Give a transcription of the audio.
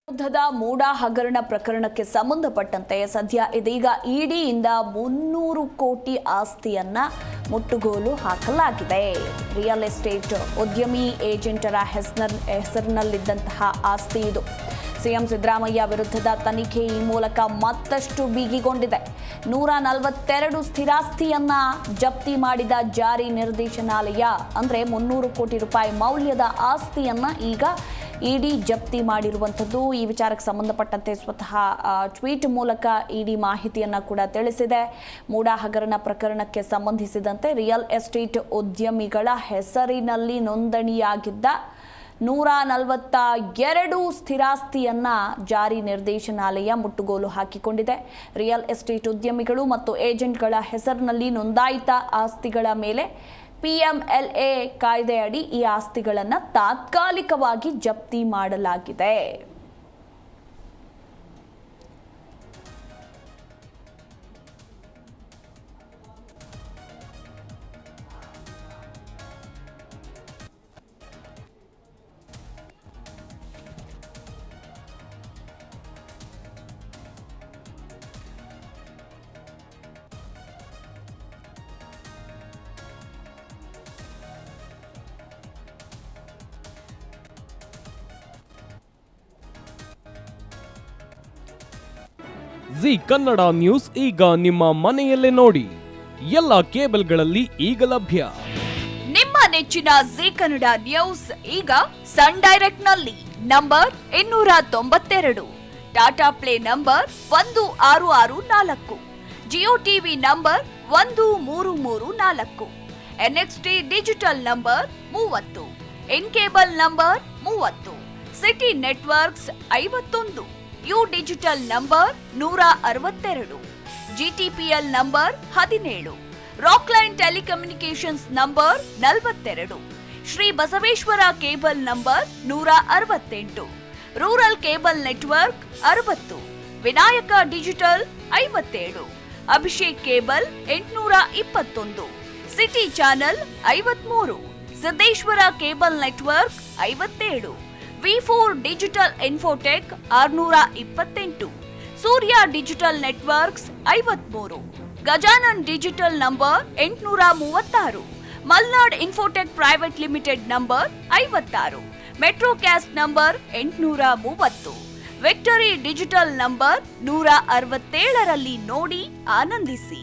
ವಿರುದ್ಧದ ಮೂಡಾ ಹಗರಣ ಪ್ರಕರಣಕ್ಕೆ ಸಂಬಂಧಪಟ್ಟಂತೆ ಸದ್ಯ ಇದೀಗ ಇಡಿಯಿಂದ 300 ಕೋಟಿ ಆಸ್ತಿಯನ್ನ ಮುಟ್ಟುಗೋಲು ಹಾಕಲಾಗಿದೆ. ರಿಯಲ್ ಎಸ್ಟೇಟ್ ಉದ್ಯಮಿ ಏಜೆಂಟರ ಹೆಸರಿನಲ್ಲಿದ್ದಂತಹ ಆಸ್ತಿ ಇದು. ಸಿಎಂ ಸಿದ್ದರಾಮಯ್ಯ ವಿರುದ್ಧದ ತನಿಖೆ ಈ ಮೂಲಕ ಮತ್ತಷ್ಟು ಬಿಗಿಗೊಂಡಿದೆ. 142 ಸ್ಥಿರಾಸ್ತಿಯನ್ನ ಜಪ್ತಿ ಮಾಡಿದ ಜಾರಿ ನಿರ್ದೇಶನಾಲಯ ಅಂದ್ರೆ 300 ಕೋಟಿ ರೂಪಾಯಿ ಮೌಲ್ಯದ ಆಸ್ತಿಯನ್ನ ಈಗ ಇಡಿ ಜಪ್ತಿ ಮಾಡಿರುವಂಥದ್ದು. ಈ ವಿಚಾರಕ್ಕೆ ಸಂಬಂಧಪಟ್ಟಂತೆ ಸ್ವತಃ ಟ್ವೀಟ್ ಮೂಲಕ ಇಡಿ ಮಾಹಿತಿಯನ್ನ ಕೂಡ ತಿಳಿಸಿದೆ. ಮೂಡಾ ಹಗರಣ ಪ್ರಕರಣಕ್ಕೆ ಸಂಬಂಧಿಸಿದಂತೆ ರಿಯಲ್ ಎಸ್ಟೇಟ್ ಉದ್ಯಮಿಗಳ ಹೆಸರಿನಲ್ಲಿ ನೋಂದಣಿಯಾಗಿದ್ದ 142 ಸ್ಥಿರಾಸ್ತಿಯನ್ನ ಜಾರಿ ನಿರ್ದೇಶನಾಲಯ ಮುಟ್ಟುಗೋಲು ಹಾಕಿಕೊಂಡಿದೆ. ರಿಯಲ್ ಎಸ್ಟೇಟ್ ಉದ್ಯಮಿಗಳು ಮತ್ತು ಏಜೆಂಟ್ಗಳ ಹೆಸರಿನಲ್ಲಿ ನೋಂದಾಯಿತ ಆಸ್ತಿಗಳ ಮೇಲೆ PMLA ಕಾಯ್ದೆಯಡಿ ಈ ಆಸ್ತಿಗಳನ್ನು ತಾತ್ಕಾಲಿಕವಾಗಿ ಜಪ್ತಿ ಮಾಡಲಾಗಿದೆ. ಜಿ ಕನ್ನಡ ನ್ಯೂಸ್ ಈಗ ನಿಮ್ಮ ಮನೆಯಲ್ಲೇ ನೋಡಿ. ಎಲ್ಲ ಕೇಬಲ್ಗಳಲ್ಲಿ ಈಗ ಲಭ್ಯ. ನಿಮ್ಮ ನೆಚ್ಚಿನ ಜಿ ಕನ್ನಡ ನ್ಯೂಸ್ ಈಗ ಸನ್ ಡೈರೆಕ್ಟ್ ನಲ್ಲಿ number 292, Tata play number 1664, Jio TV number 1334, NXT digital number 30, in cable number 30, city networks 51, U digital number 162, GTPL number 17, Rockline telecommunications number 42, Shri Basaveshwara cable number 168, rural cable network 60, Vinayaka digital 57, Abhishek cable 821, city channel 53, Siddeshwara cable network 57, V4 digital Infotech 628, Surya digital networks 53, Gajanan digital number 836, Malnad Infotech private limited number 56, Metrocast number 830, victory digital number 167ರಲ್ಲಿ ನೋಡಿ ಆನಂದಿಸಿ.